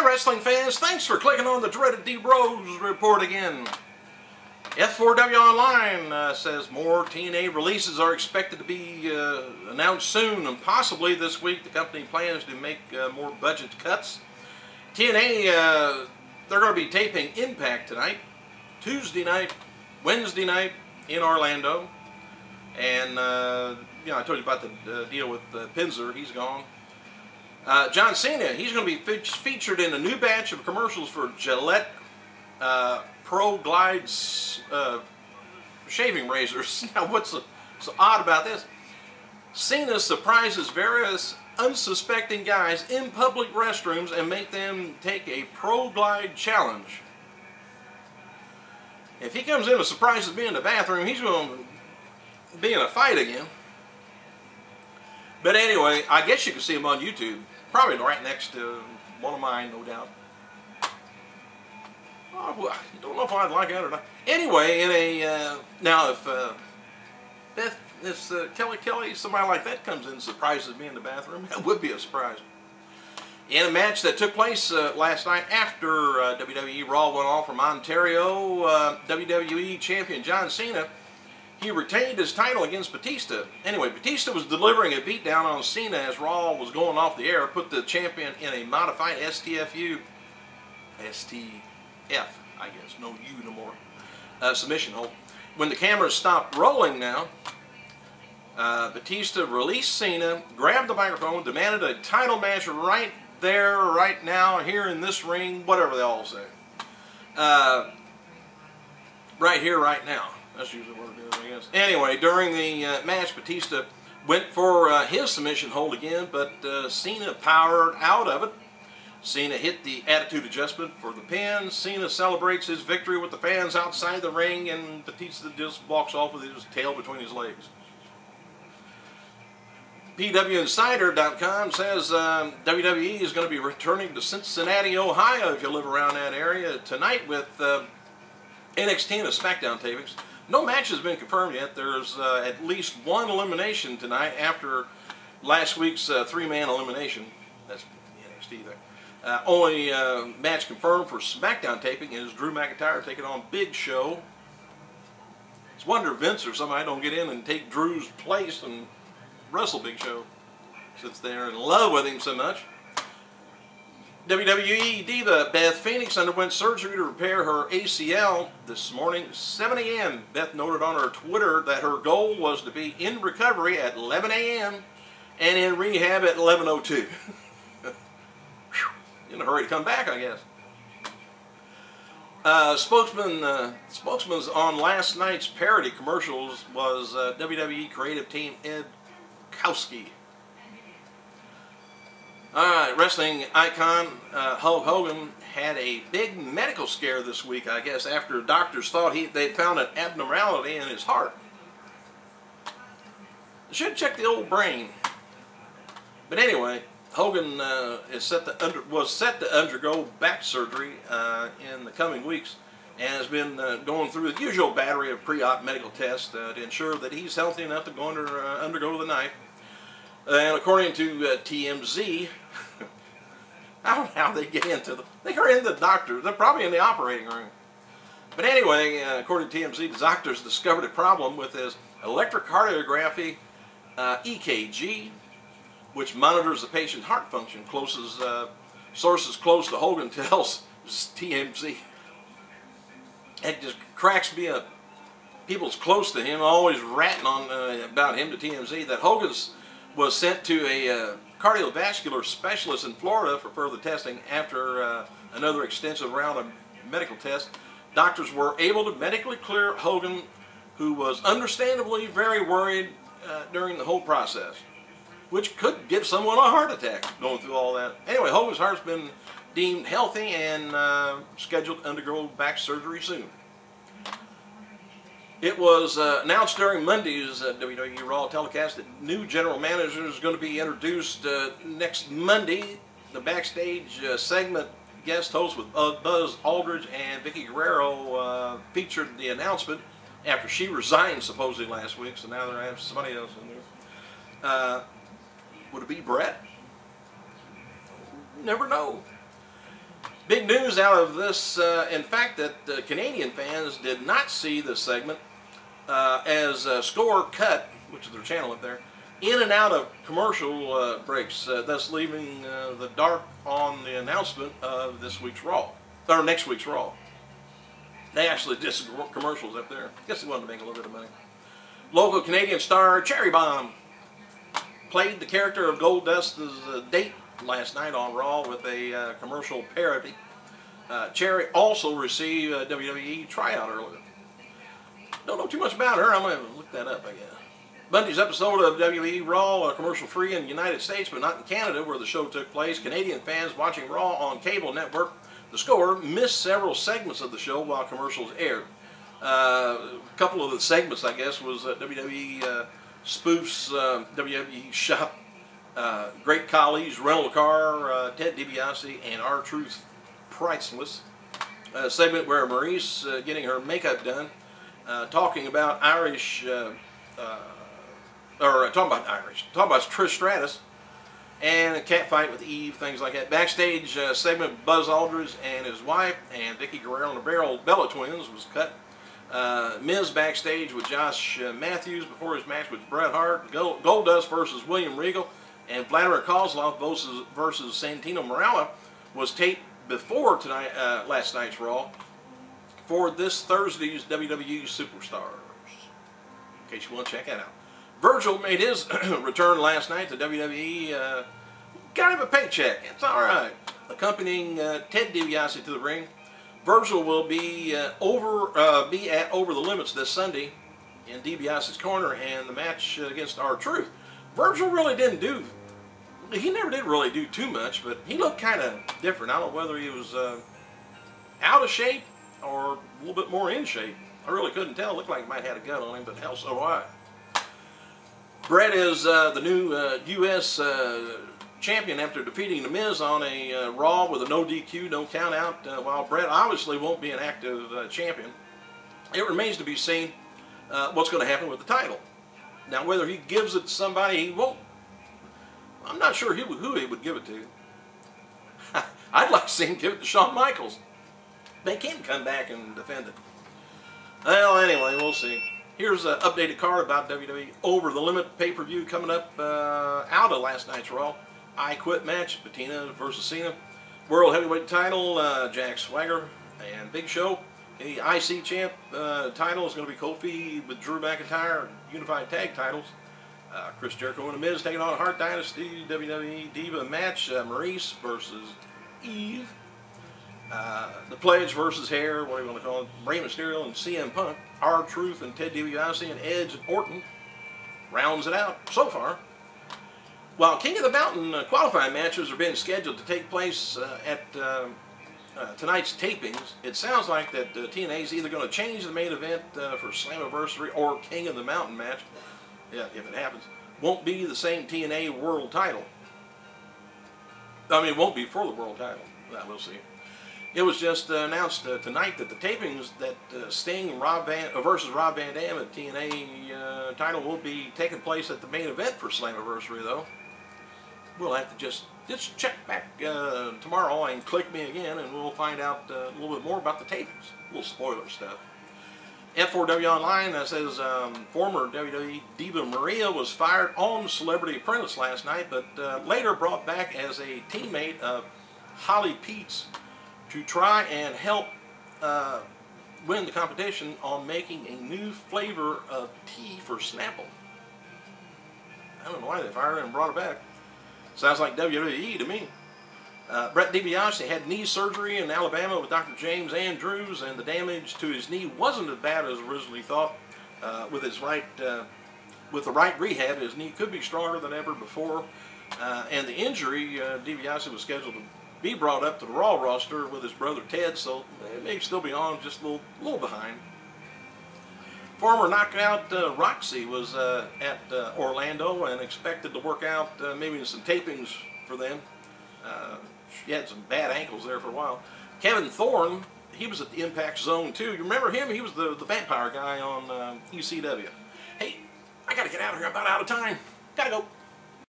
wrestling fans, thanks for clicking on the dreaded D Rose report again. F4W Online says more TNA releases are expected to be announced soon, and possibly this week. The company plans to make more budget cuts. TNA, they're going to be taping Impact tonight, Tuesday night, Wednesday night in Orlando. And, you know, I told you about the deal with Pinzer. He's gone. John Cena, he's going to be featured in a new batch of commercials for Gillette Pro Glide shaving razors. Now, what's so odd about this? Cena surprises various unsuspecting guys in public restrooms and make them take a Pro Glide challenge. If he comes in and surprises me in the bathroom, he's going to be in a fight again. But anyway, I guess you can see him on YouTube. Probably right next to one of mine, no doubt. Oh, well, I don't know if I'd like that or not. Anyway, in a now if Beth, this Kelly, somebody like that comes in and surprises me in the bathroom, that would be a surprise. In a match that took place last night after WWE Raw went off from Ontario, WWE Champion John Cena, he retained his title against Batista. Anyway, Batista was delivering a beatdown on Cena as Raw was going off the air, put the champion in a modified STF, I guess, no U no more, submission hold. When the cameras stopped rolling now, Batista released Cena, grabbed the microphone, demanded a title match right there, right now, here in this ring, whatever they all say. Right here, right now. That's usually what it is, I guess. Anyway, during the match, Batista went for his submission hold again, but Cena powered out of it. Cena hit the attitude adjustment for the pin. Cena celebrates his victory with the fans outside the ring, and Batista just walks off with his tail between his legs. PWInsider.com says WWE is going to be returning to Cincinnati, Ohio, if you live around that area, tonight with NXT and a SmackDown tapings. No match has been confirmed yet. There's at least one elimination tonight after last week's three-man elimination. That's NXT there. Only match confirmed for SmackDown taping is Drew McIntyre taking on Big Show. It's a wonder if Vince or somebody don't get in and take Drew's place and wrestle Big Show, since they're in love with him so much. WWE diva Beth Phoenix underwent surgery to repair her ACL this morning, 7 a.m. Beth noted on her Twitter that her goal was to be in recovery at 11 a.m. and in rehab at 11:02. In a hurry to come back, I guess. Spokesman on last night's parody commercials was WWE creative team Ed Kowski. Alright, wrestling icon Hulk Hogan had a big medical scare this week, I guess, after doctors thought they found an abnormality in his heart. They should check the old brain. But anyway, Hogan was set to undergo back surgery in the coming weeks, and has been going through the usual battery of pre-op medical tests to ensure that he's healthy enough to go undergo the knife. And according to TMZ, I don't know how they get into they are in the doctor. They're probably in the operating room. But anyway, according to TMZ, the doctors discovered a problem with his electrocardiography EKG, which monitors the patient's heart function. Sources close to Hogan tells TMZ. It just cracks me up. People's close to him always ratting on about him to TMZ that Hogan was sent to a cardiovascular specialist in Florida for further testing. After another extensive round of medical tests, doctors were able to medically clear Hogan, who was understandably very worried during the whole process, which could give someone a heart attack going through all that. Anyway, Hogan's heart's been deemed healthy and scheduled to undergo back surgery soon. It was announced during Monday's WWE Raw telecast that new general manager is going to be introduced next Monday. The backstage segment guest host with Buzz Aldridge and Vicky Guerrero featured the announcement after she resigned supposedly last week, so now they're having somebody else in there. Would it be Brett? Never know. Big news out of this, in fact, that Canadian fans did not see this segment as Score cut, which is their channel up there, in and out of commercial breaks, thus leaving the dark on the announcement of this week's Raw, or next week's Raw. They actually did some commercials up there. I guess they wanted to make a little bit of money. Local Canadian star Cherry Bomb played the character of Goldust's date last night on Raw with a commercial parody. Cherry also received a WWE tryout earlier. Don't know too much about her. I'm going to look that up, I guess. Monday's episode of WWE Raw, commercial-free in the United States, but not in Canada, where the show took place. Canadian fans watching Raw on cable network The Score missed several segments of the show while commercials aired. A couple of the segments, I guess, was WWE spoofs, WWE shop, Great Khali's rental car, Ted DiBiase, and R-Truth Priceless. A segment where Maurice, getting her makeup done, talking about Irish, talking about Trish Stratus, and a cat fight with Eve, things like that. Backstage segment with Buzz Aldridge and his wife, and Vicky Guerrero and the Bella Twins was cut. Miz backstage with Josh Matthews before his match with Bret Hart. Goldust versus William Regal, and Vladimir Kozlov versus Santino Marella was taped before last night's Raw for this Thursday's WWE Superstars, in case you want to check that out. Virgil made his return last night to WWE. Got him a paycheck. It's all right. Accompanying Ted DiBiase to the ring, Virgil will be at Over the Limits this Sunday in DiBiase's corner, and the match against R-Truth. Virgil really didn't do. He never did really do too much, but he looked kind of different. I don't know whether he was out of shape or a little bit more in shape. I really couldn't tell. It looked like he might have had a gun on him, but hell, so do I. Bret is the new U.S. champion after defeating The Miz on a Raw with a no DQ, no count out, while Bret obviously won't be an active champion. It remains to be seen what's going to happen with the title. Now, whether he gives it to somebody, he won't. I'm not sure who he would give it to. I'd like to see him give it to Shawn Michaels. Make him come back and defend it. Well, anyway, we'll see. Here's an updated card about WWE Over the Limit pay-per-view coming up out of last night's Raw. I Quit match, Bettina versus Cena. World Heavyweight title, Jack Swagger and Big Show. The IC Champ title is going to be Kofi with Drew McIntyre, Unified Tag titles. Chris Jericho and The Miz taking on Hart Dynasty WWE Diva match, Maurice versus Eve. The Pledge versus Hair, what do you want to call it? Rey Mysterio and CM Punk. R-Truth and Ted DiBiase and Edge and Orton rounds it out so far. While King of the Mountain qualifying matches are being scheduled to take place at tonight's tapings, it sounds like that TNA is either going to change the main event for Slammiversary or King of the Mountain match, if it happens, won't be the same TNA world title. I mean, it won't be for the world title. We'll see. It was just announced tonight that the tapings that Sting versus Rob Van Dam at TNA title will be taking place at the main event for Slammiversary, though. We'll have to just check back tomorrow and click me again, and we'll find out a little bit more about the tapings. A little spoiler stuff. F4W Online says former WWE Diva Maria was fired on Celebrity Apprentice last night, but later brought back as a teammate of Holly Peets to try and help win the competition on making a new flavor of tea for Snapple. I don't know why they fired her and brought her back. Sounds like WWE to me. Bret DiBiase had knee surgery in Alabama with Dr. James Andrews, and the damage to his knee wasn't as bad as originally thought. With the right rehab, his knee could be stronger than ever before. And the injury, DiBiase was scheduled to be brought up to the Raw roster with his brother Ted, so it may still be on, just a little behind. Former Knockout Roxy was at Orlando and expected to work out maybe some tapings for them. She had some bad ankles there for a while. Kevin Thorne, he was at the Impact Zone too. You remember him? He was the vampire guy on ECW. Hey, I gotta get out of here. I'm about out of time. Gotta go.